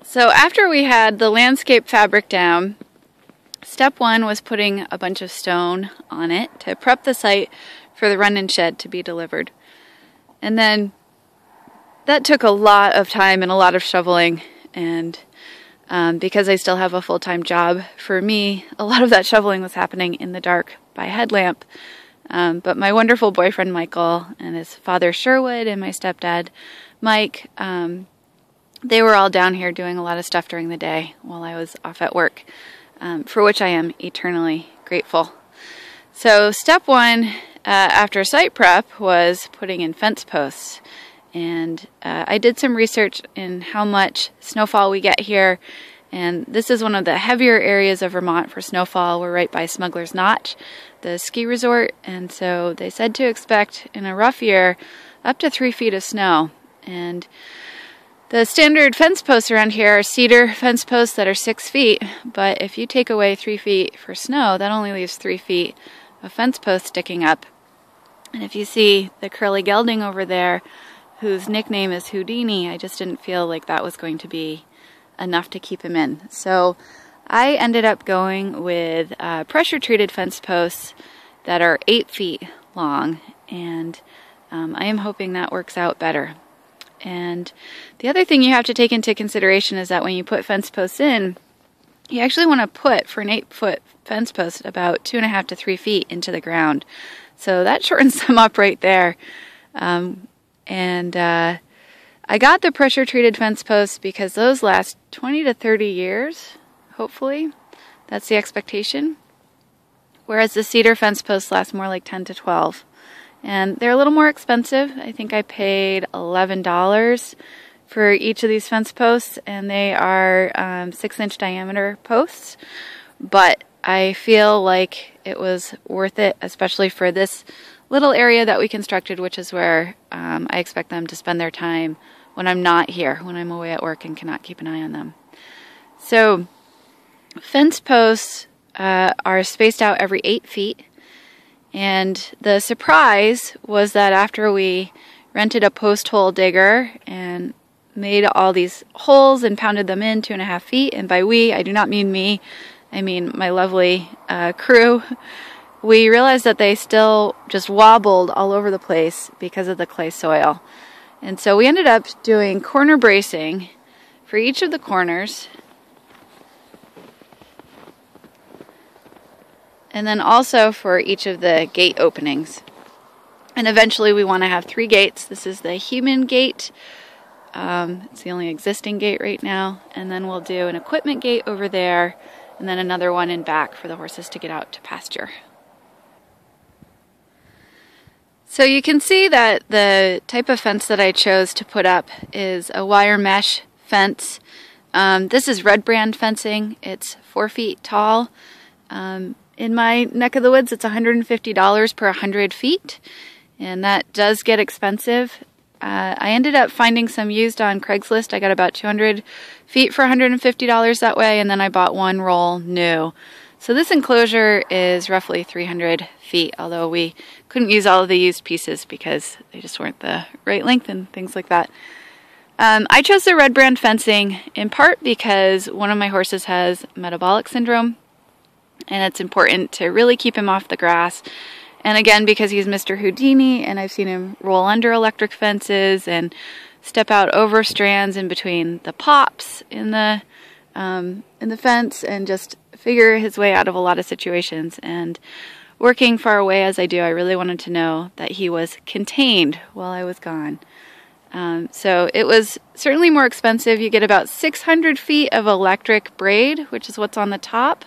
So after we had the landscape fabric down, step one was putting a bunch of stone on it to prep the site for the run-in shed to be delivered. And then that took a lot of time and a lot of shoveling, and because I still have a full-time job, for me, a lot of that shoveling was happening in the dark by headlamp. But my wonderful boyfriend Michael and his father Sherwood and my stepdad Mike, they were all down here doing a lot of stuff during the day while I was off at work, for which I am eternally grateful. So step one after site prep was putting in fence posts. And I did some research in how much snowfall we get here, and this is one of the heavier areas of Vermont for snowfall. We're right by Smuggler's Notch, the ski resort, and so they said to expect in a rough year up to 3 feet of snow. And the standard fence posts around here are cedar fence posts that are 6 feet, but if you take away 3 feet for snow, that only leaves 3 feet of fence posts sticking up. And if you see the curly gelding over there, whose nickname is Houdini, I just didn't feel like that was going to be enough to keep him in. So I ended up going with pressure-treated fence posts that are 8 feet long, and I am hoping that works out better. And the other thing you have to take into consideration is that when you put fence posts in, you actually want to put, for an 8-foot fence post, about 2.5 to 3 feet into the ground. So that shortens them up right there. I got the pressure-treated fence posts because those last 20 to 30 years, hopefully. That's the expectation. Whereas the cedar fence posts last more like 10 to 12. And they're a little more expensive. I think I paid $11 for each of these fence posts, and they are 6-inch diameter posts. But I feel like it was worth it, especially for this little area that we constructed, which is where I expect them to spend their time when I'm not here, when I'm away at work and cannot keep an eye on them. So fence posts are spaced out every 8 feet. And the surprise was that after we rented a post hole digger and made all these holes and pounded them in 2.5 feet, and by we, I do not mean me, I mean my lovely crew, we realized that they still just wobbled all over the place because of the clay soil. And so we ended up doing corner bracing for each of the corners, and then also for each of the gate openings. And eventually we want to have 3 gates. This is the human gate. It's the only existing gate right now. And then we'll do an equipment gate over there, and then another one in back for the horses to get out to pasture. So you can see that the type of fence that I chose to put up is a wire mesh fence. This is Red Brand fencing. It's 4 feet tall. In my neck of the woods, it's $150 per 100 feet, and that does get expensive. I ended up finding some used on Craigslist. I got about 200 feet for $150 that way, and then I bought 1 roll new. So this enclosure is roughly 300 feet, although we couldn't use all of the used pieces because they just weren't the right length and things like that. I chose the Red Brand fencing in part because one of my horses has metabolic syndrome, and it's important to really keep him off the grass. And again, because he's Mr. Houdini, and I've seen him roll under electric fences and step out over strands in between the pops in the fence and just figure his way out of a lot of situations. And working far away as I do, I really wanted to know that he was contained while I was gone. So it was certainly more expensive. You get about 600 feet of electric braid, which is what's on the top,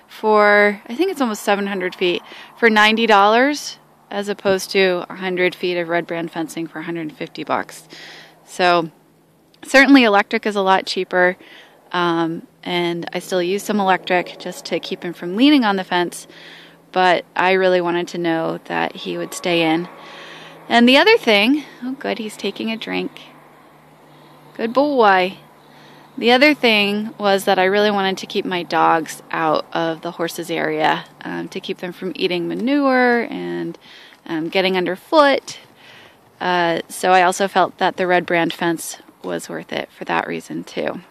for, I think it's almost 700 feet, for $90, as opposed to 100 feet of Red Brand fencing for $150. So certainly electric is a lot cheaper, and I still use some electric just to keep him from leaning on the fence, but I really wanted to know that he would stay in. And the other thing, oh good, he's taking a drink. Good boy. The other thing was that I really wanted to keep my dogs out of the horses area, to keep them from eating manure and getting underfoot. So I also felt that the Red Brand fence was worth it for that reason too.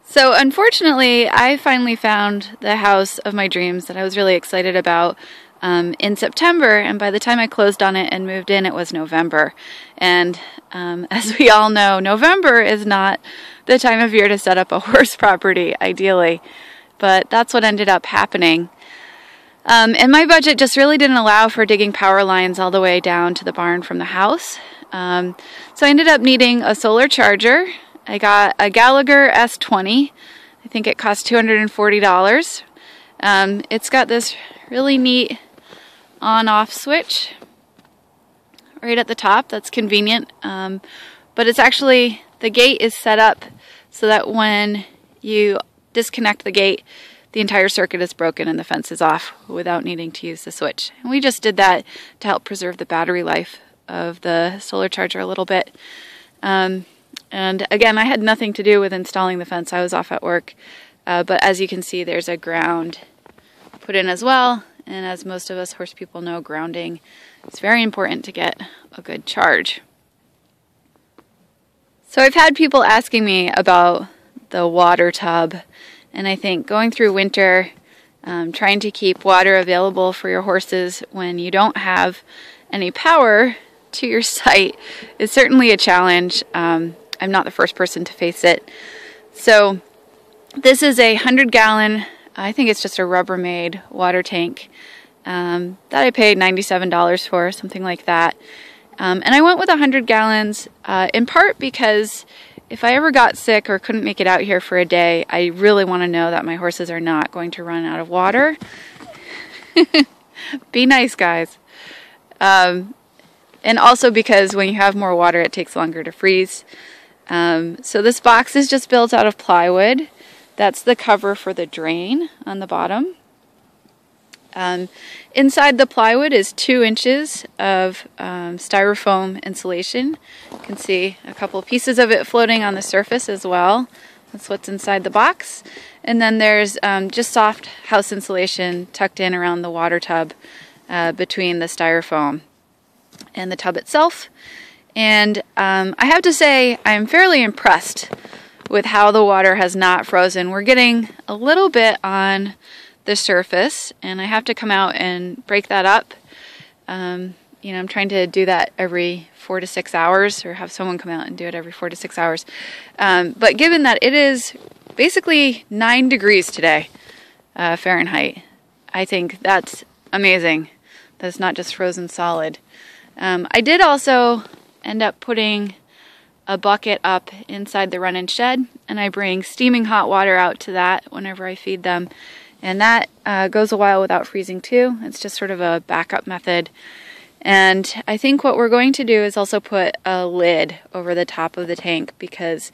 So unfortunately, I finally found the house of my dreams that I was really excited about in September, and by the time I closed on it and moved in, it was November. And as we all know, November is not the time of year to set up a horse property, ideally. But that's what ended up happening. And my budget just really didn't allow for digging power lines all the way down to the barn from the house. So I ended up needing a solar charger. I got a Gallagher S20. I think it cost $240. It's got this really neat on-off switch right at the top. That's convenient. But it's actually, the gate is set up so that when you disconnect the gate, the entire circuit is broken and the fence is off without needing to use the switch. And we just did that to help preserve the battery life of the solar charger a little bit. And again, I had nothing to do with installing the fence. I was off at work. But as you can see, there's a ground put in as well. And as most of us horse people know, grounding is very important to get a good charge. So I've had people asking me about the water tub. And I think going through winter, trying to keep water available for your horses when you don't have any power to your site is certainly a challenge. I'm not the first person to face it. So this is a 100-gallon, I think it's just a Rubbermaid water tank that I paid $97 for, something like that. And I went with 100 gallons in part because if I ever got sick or couldn't make it out here for a day, I really want to know that my horses are not going to run out of water. Be nice, guys. And also because when you have more water, it takes longer to freeze. So this box is just built out of plywood. That's the cover for the drain on the bottom. Inside the plywood is 2 inches of styrofoam insulation. You can see a couple pieces of it floating on the surface as well. That's what's inside the box. And then there's just soft house insulation tucked in around the water tub between the styrofoam and the tub itself. And I have to say I'm fairly impressed with how the water has not frozen. We're getting a little bit on the surface, and I have to come out and break that up. You know, I'm trying to do that every 4 to 6 hours, or have someone come out and do it every 4 to 6 hours. But given that it is basically 9 degrees today, Fahrenheit, I think that's amazing. That's not just frozen solid. I did also end up putting a bucket up inside the run-in shed, and I bring steaming hot water out to that whenever I feed them. And that goes a while without freezing too. It's just sort of a backup method. And I think what we're going to do is also put a lid over the top of the tank because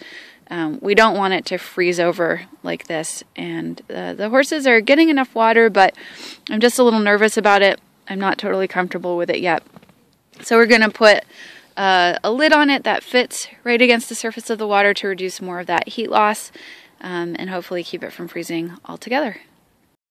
we don't want it to freeze over like this. And the horses are getting enough water, but I'm just a little nervous about it. I'm not totally comfortable with it yet. So we're going to put a lid on it that fits right against the surface of the water to reduce more of that heat loss and hopefully keep it from freezing altogether.